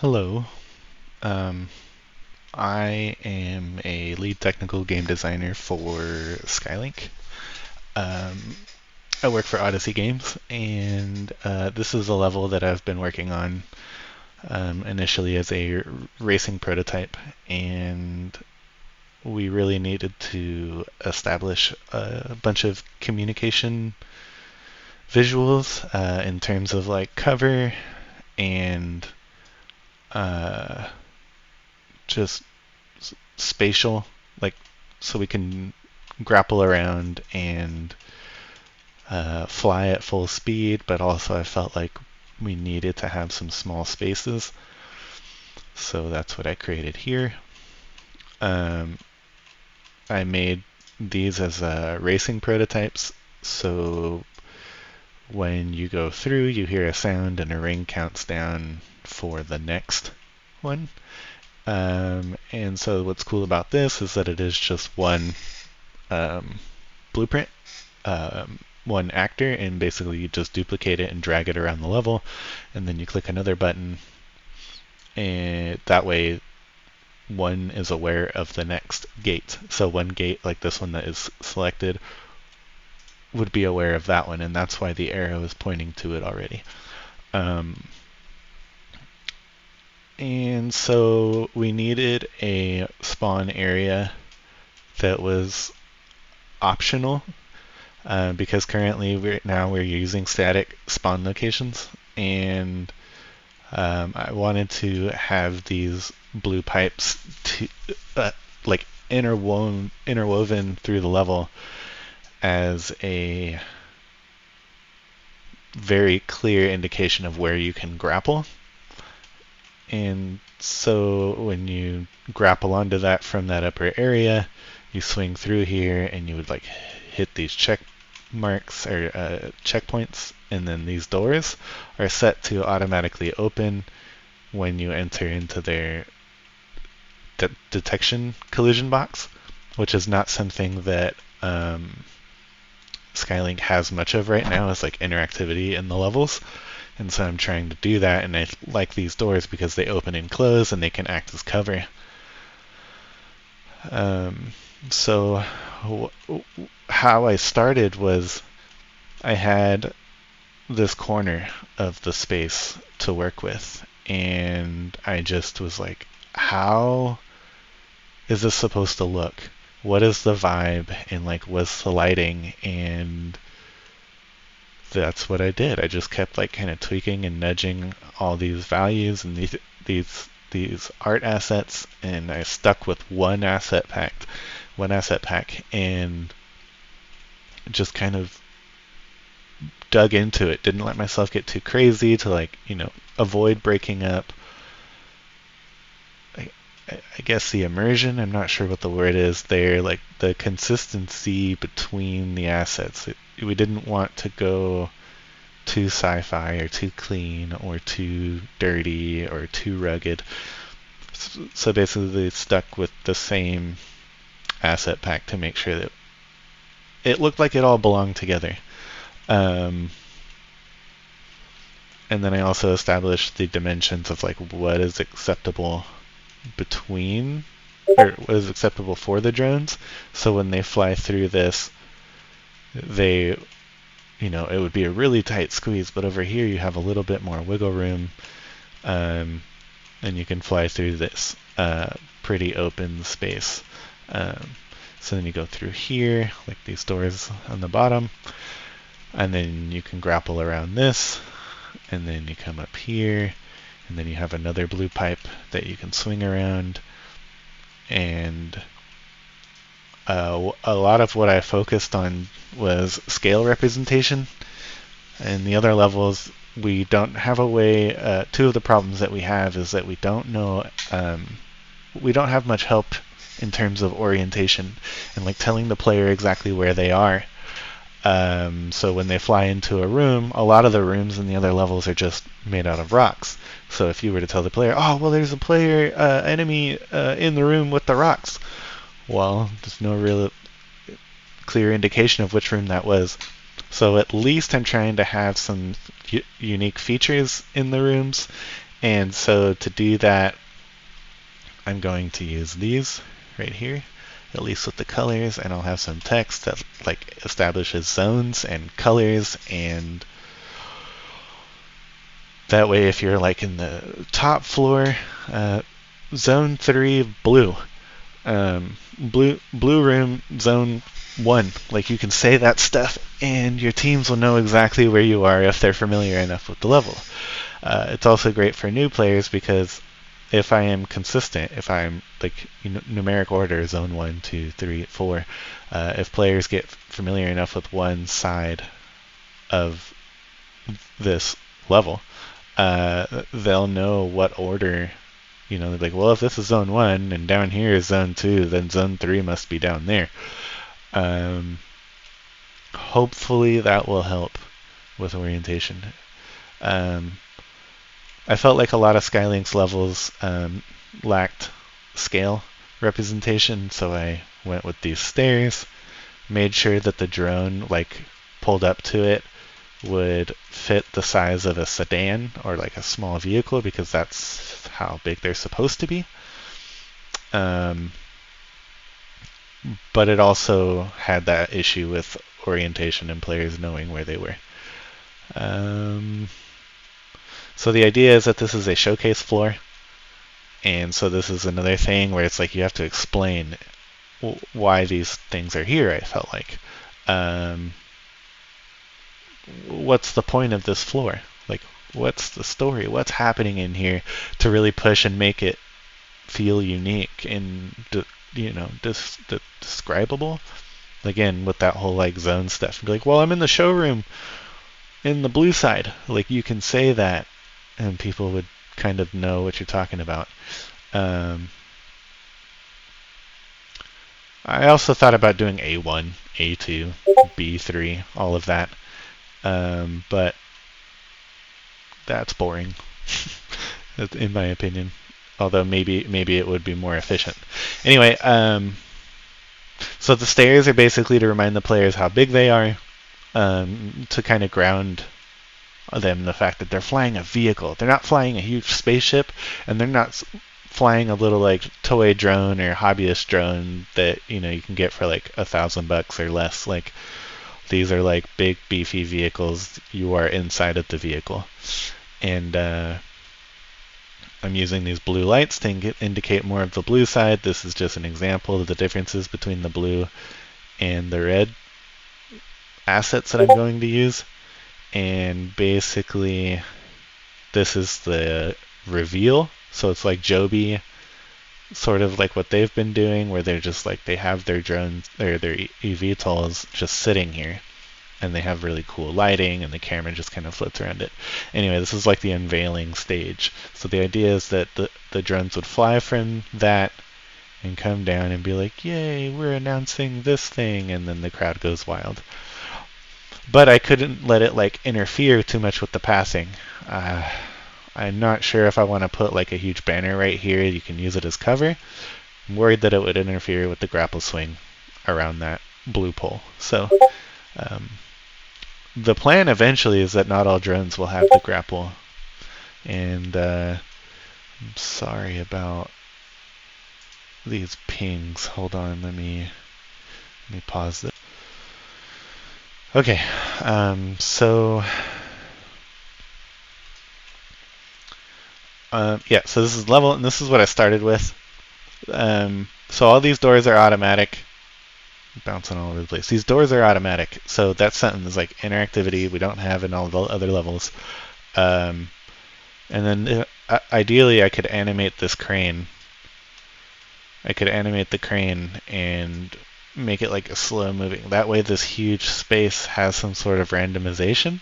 Hello. Um, I am a lead technical game designer for Skylink. Um, I work for Odyssey Games, and this is a level that I've been working on initially as a racing prototype, and we really needed to establish a bunch of communication visuals in terms of like cover and uh, just spatial, like so we can grapple around and fly at full speed, but also I felt like we needed to have some small spaces. So that's what I created here. Um, I made these as racing prototypes. So when you go through, you hear a sound and a ring counts down for the next one. And so what's cool about this is that it is just one um, blueprint, one actor, and basically you just duplicate it and drag it around the level, and then you click another button, and that way one is aware of the next gate. So one gate, like this one that is selected, would be aware of that one, and that's why the arrow is pointing to it already. Um, and so we needed a spawn area that was optional because currently we're using static spawn locations, and I wanted to have these blue pipes to, like interwoven through the level as a very clear indication of where you can grapple. And so when you grapple onto that from that upper area, you swing through here and you would like hit these check marks or checkpoints, and then these doors are set to automatically open when you enter into their detection collision box, which is not something that Skylink has much of right now. Is like interactivity in the levels, and so I'm trying to do that, and I like these doors because they open and close and they can act as cover. Um, so how I started was I had this corner of the space to work with, and I just was like, how is this supposed to look? What is the vibe, and like what's the lighting? And that's what I did. I just kept like kind of tweaking and nudging all these values and these art assets, and I stuck with one asset pack, and just kind of dug into it. Didn't let myself get too crazy to like avoid breaking up. I, I guess the immersion. I'm not sure what the word is there. Like the consistency between the assets. We didn't want to go too sci-fi or too clean or too dirty or too rugged. So basically they stuck with the same asset pack to make sure that it looked like it all belonged together. Um, and then I also established the dimensions of like what is acceptable between, or what is acceptable for the drones. So when they fly through this, they it would be a really tight squeeze, but over here you have a little bit more wiggle room, and you can fly through this pretty open space. So then you go through here, like these doors on the bottom, and then you can grapple around this, and then you come up here, and then you have another blue pipe that you can swing around, and a lot of what I focused on was scale representation. In the other levels, we don't have a way. Two of the problems that we have is that we don't know. We don't have much help in terms of orientation and like telling the player exactly where they are. So when they fly into a room, a lot of the rooms in the other levels are just made out of rocks. So if you were to tell the player, "Oh, well, there's a player enemy in the room with the rocks," well, there's no real clear indication of which room that was. So at least I'm trying to have some unique features in the rooms, And so to do that, I'm going to use these right here, at least with the colors, and I'll have some text that like establishes zones and colors, and that way if you're like in the top floor, zone 3 blue, blue room zone 1, like you can say that stuff and your teams will know exactly where you are if they're familiar enough with the level. It's also great for new players because if I am consistent, if I'm like numeric order, zone 1, 2, 3, 4, if players get familiar enough with one side of this level, they'll know what order. They're like, well, if this is zone 1 and down here is zone 2, then zone 3 must be down there. Hopefully that will help with orientation. I felt like a lot of Sky Links levels lacked scale representation, so I went with these stairs, made sure that the drone like pulled up to it would fit the size of a sedan or like a small vehicle because that's how big they're supposed to be. But it also had that issue with orientation and players knowing where they were. So the idea is that this is a showcase floor, and so this is another thing where it's like you have to explain why these things are here, I felt like. What's the point of this floor? Like, what's the story? What's happening in here to really push and make it feel unique and describable? Again, with that whole like zone stuff, be like, well, I'm in the showroom in the blue side. Like, you can say that, and people would kind of know what you're talking about. I also thought about doing A1, A2, B3, all of that. But that's boring, in my opinion. Although maybe it would be more efficient. Anyway, so the stairs are basically to remind the players how big they are, to kind of ground them the fact that they're flying a vehicle. They're not flying a huge spaceship, and they're not flying a little like toy drone or hobbyist drone that you can get for like $1,000 or less. Like, these are like big beefy vehicles. You are inside of the vehicle, and I'm using these blue lights to indicate more of the blue side. This is just an example of the differences between the blue and the red assets that I'm going to use. And basically, this is the reveal. So it's like Joby, sort of like what they've been doing, where they're just like, they have their drones, or their eVTOLs just sitting here, and they have really cool lighting, and the camera just kind of floats around it. Anyway, this is like the unveiling stage. So the idea is that the drones would fly from that and come down and be like, yay, we're announcing this thing, and then the crowd goes wild. But I couldn't let it like interfere too much with the passing. I'm not sure if I want to put like a huge banner right here. You can use it as cover. I'm worried that it would interfere with the grapple swing around that blue pole. So the plan eventually is that not all drones will have the grapple. And I'm sorry about these pings. Hold on, let me pause this. Okay, so this is level, and this is what I started with. So all these doors are automatic. Bouncing all over the place. These doors are automatic, so that's something that's like interactivity we don't have in all the other levels. And then ideally I could animate this crane. I could animate the crane and make it like a slow moving. That way this huge space has some sort of randomization.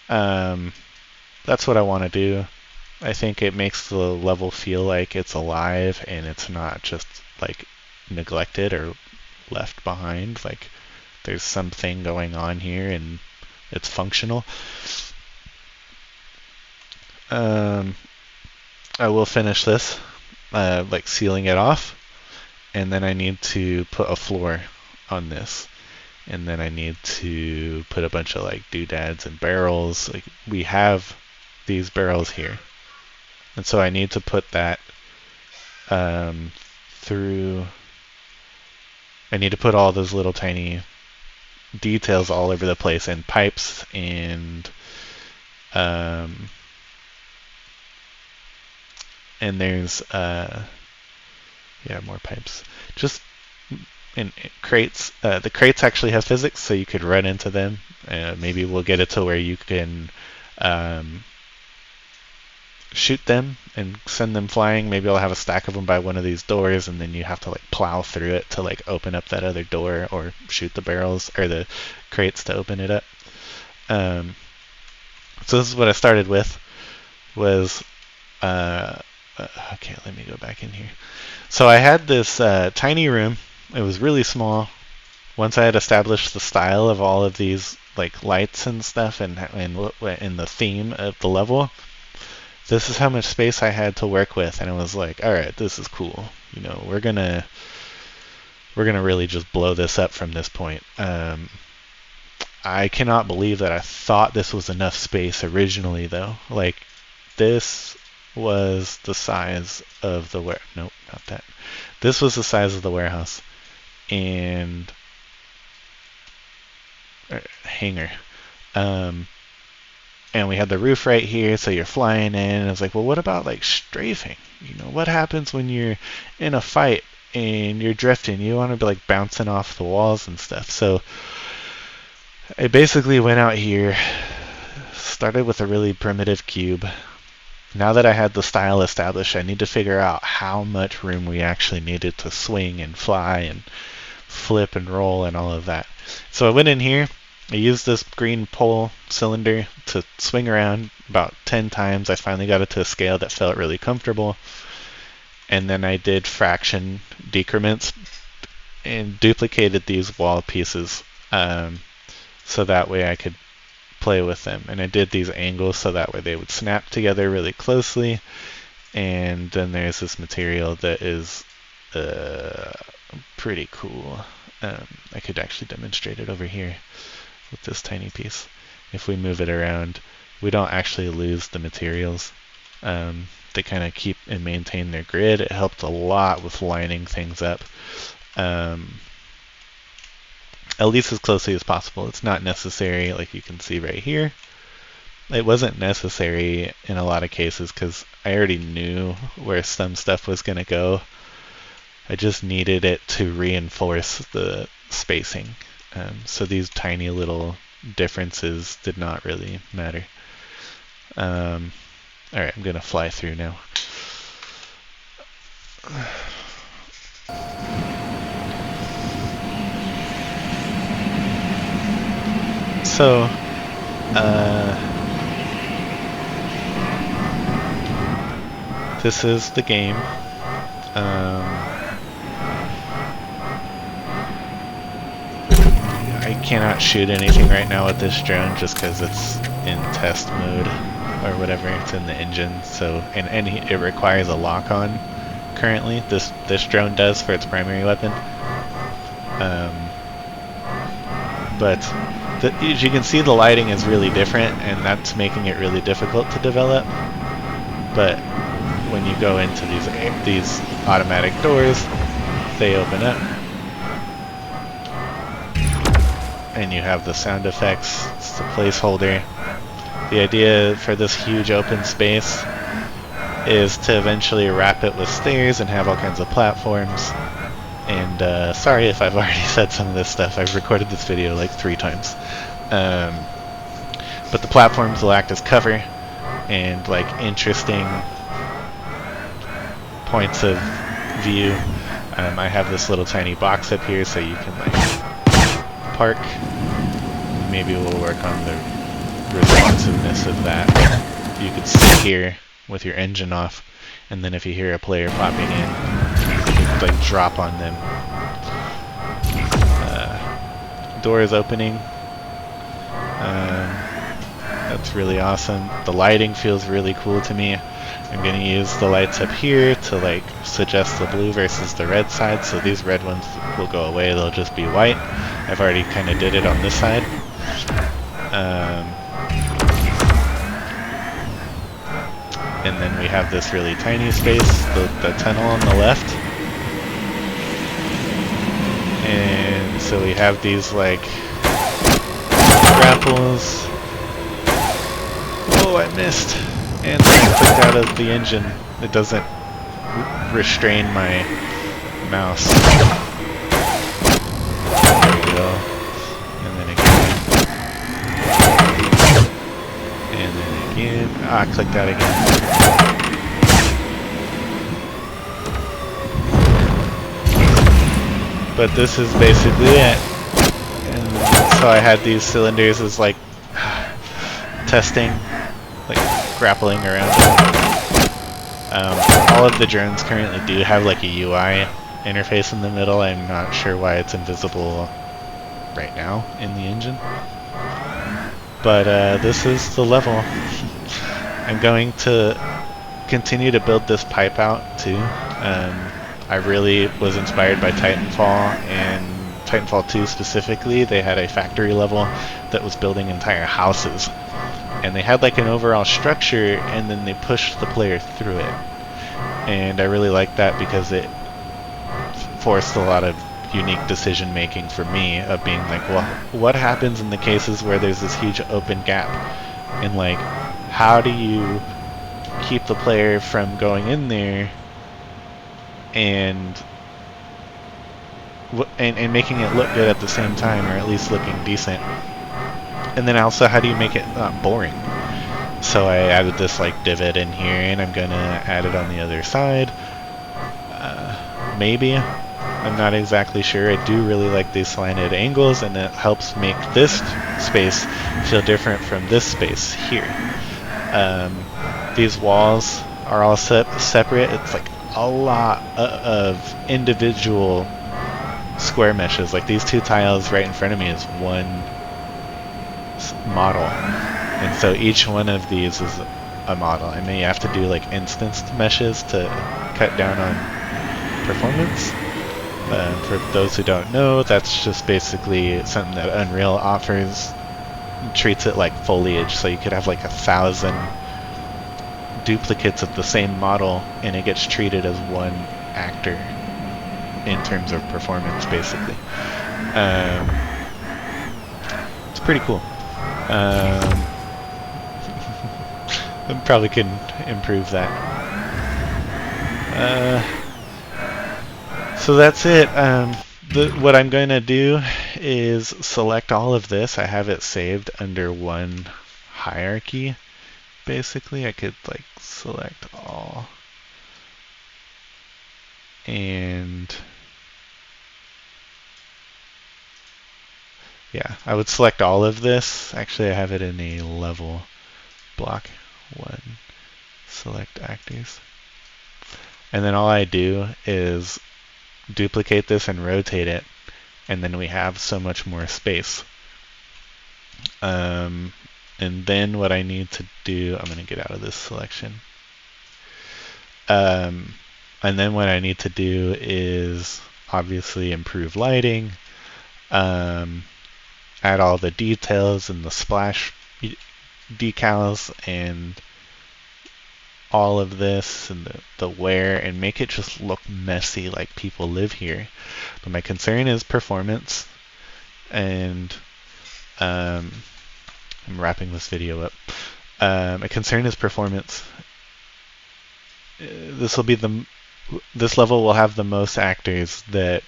That's what I want to do. I think it makes the level feel like it's alive and it's not just like neglected or left behind. Like, there's something going on here and it's functional. I will finish this, like sealing it off, and then I need to put a floor on this, and then I need to put a bunch of like doodads and barrels. Like, we have these barrels here, And so I need to put that through. I need to put all those little tiny details all over the place, and pipes, and there's yeah, more pipes. Just in crates. The crates actually have physics, so you could run into them. Maybe we'll get it to where you can shoot them and send them flying. Maybe I'll have a stack of them by one of these doors, and then you have to like plow through it to like open up that other door, or shoot the barrels or the crates to open it up. So this is what I started with. Was okay, let me go back in here. So I had this tiny room. It was really small. Once I had established the style of all of these like lights and stuff, and the theme of the level, this is how much space I had to work with, and I was like, all right, this is cool. You know, we're gonna really just blow this up from this point. I cannot believe that I thought this was enough space originally, though. Like, this was the size of the nope, not that. This was the size of the warehouse and hangar. And we had the roof right here, so you're flying in. And I was like, well, what about like strafing? You know, what happens when you're in a fight and you're drifting? You want to be like bouncing off the walls and stuff. So I basically went out here, started with a really primitive cube. Now that I had the style established, I need to figure out how much room we actually needed to swing and fly and flip and roll and all of that. So I went in here. I used this green pole cylinder to swing around about 10 times. I finally got it to a scale that felt really comfortable. And then I did fraction decrements and duplicated these wall pieces so that way I could play with them. And I did these angles so that way they would snap together really closely. And then there's this material that is pretty cool. I could actually demonstrate it over here with this tiny piece. If we move it around, we don't actually lose the materials. They kind of keep and maintain their grid. It helped a lot with lining things up, at least as closely as possible. It's not necessary, like you can see right here. It wasn't necessary in a lot of cases because I already knew where some stuff was going to go. I just needed it to reinforce the spacing. So these tiny little differences did not really matter. Alright, I'm going to fly through now. So, this is the game. I cannot shoot anything right now with this drone just because it's in test mode or whatever. It's in the engine, so and it requires a lock-on currently. This drone does for its primary weapon. But as you can see, the lighting is really different, and that's making it really difficult to develop. But when you go into these automatic doors, they open up. And you have the sound effects. It's the placeholder. The idea for this huge open space is to eventually wrap it with stairs and have all kinds of platforms. And sorry if I've already said some of this stuff. I've recorded this video like 3 times. But the platforms will act as cover and like interesting points of view. I have this little tiny box up here so you can like park. Maybe we'll work on the responsiveness of that. You could sit here with your engine off, and then if you hear a player popping in, you could like drop on them. Door is opening. That's really awesome. The lighting feels really cool to me. I'm going to use the lights up here to like suggest the blue versus the red side, so these red ones will go away, they'll just be white. I've already kind of did it on this side. and then we have this really tiny space, the tunnel on the left. And so we have these like grapples. Oh, I missed! And then I clicked out of the engine. It doesn't restrain my mouse. There we go. And then again. And then again. Ah, I clicked out again. But this is basically it. And so I had these cylinders as like testing, like grappling around it. All of the drones currently do have like a UI interface in the middle. I'm not sure why it's invisible right now in the engine. But this is the level. I'm going to continue to build this pipe out too. I really was inspired by Titanfall, and Titanfall 2 specifically. They had a factory level that was building entire houses. And they had like an overall structure, and then they pushed the player through it. And I really liked that because it forced a lot of unique decision making for me of being like, well, what happens in the cases where there's this huge open gap? And like, how do you keep the player from going in there and making it look good at the same time, or at least looking decent? And then also, how do you make it not boring? So I added this like divot in here, and I'm gonna add it on the other side. Maybe. I'm not exactly sure. I do really like these slanted angles, and it helps make this space feel different from this space here. These walls are all separate. It's like a lot of individual square meshes. Like these two tiles right in front of me is one model, and so each one of these is a model. I may have to do like instanced meshes to cut down on performance. For those who don't know, that's just basically something that Unreal offers. Treats it like foliage, so you could have like 1,000 duplicates of the same model, and it gets treated as one actor in terms of performance, basically. It's pretty cool. I probably can improve that. So that's it. What I'm going to do is select all of this. I have it saved under one hierarchy. Basically, I could like select all. And yeah, I would select all of this. Actually, I have it in a level block 1. Select actors. And then all I do is duplicate this and rotate it, and then we have so much more space. And then what I need to do, I'm going to get out of this selection. And then what I need to do is obviously improve lighting, add all the details and the splash decals and all of this and the wear, and make it just look messy like people live here. But my concern is performance, and I'm wrapping this video up. My concern is performance. This level will have the most actors that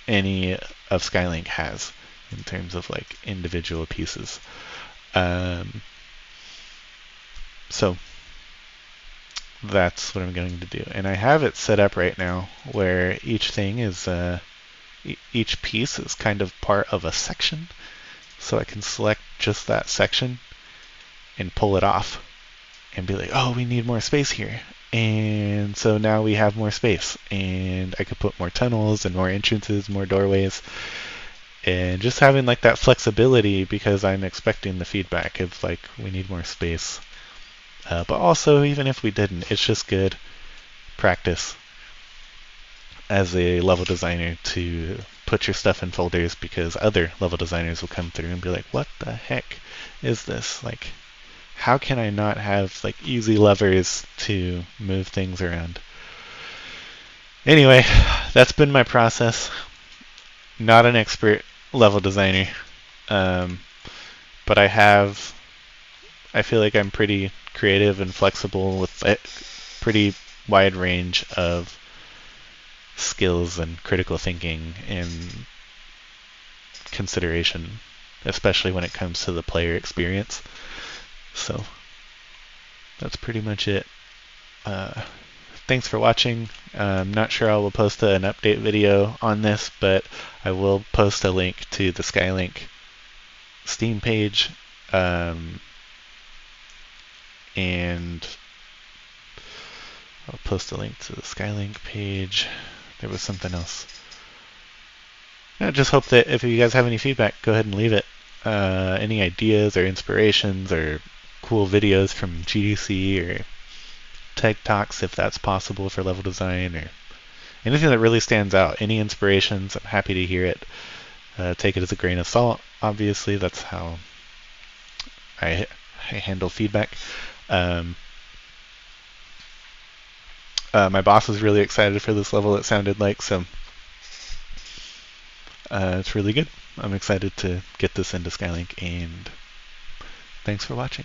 any of Skylink has in terms of like individual pieces. So that's what I'm going to do. And I have it set up right now where each thing is, each piece is kind of part of a section. So I can select just that section and pull it off and be like, oh, we need more space here. And so now we have more space, and I could put more tunnels and more entrances, more doorways, and just having like that flexibility, because I'm expecting the feedback of like, we need more space. But also, even if we didn't, it's just good practice as a level designer to put your stuff in folders, because other level designers will come through and be like, what the heck is this? Like, how can I not have like easy levers to move things around? Anyway, that's been my process. Not an expert level designer, um, but I feel like I'm pretty creative and flexible with a pretty wide range of skills and critical thinking and consideration, especially when it comes to the player experience. So that's pretty much it. Uh, Thanks for watching. I'm not sure I will post an update video on this, but I will post a link to the Skylink Steam page, and I'll post a link to the Skylink page. There was something else. I just hope that if you guys have any feedback, go ahead and leave it. Any ideas or inspirations or cool videos from GDC or TED Talks, if that's possible for level design, or anything that really stands out. Any inspirations, I'm happy to hear it. Take it as a grain of salt. Obviously, that's how I handle feedback. My boss is really excited for this level, it sounded like, so it's really good. I'm excited to get this into Skylink, and thanks for watching.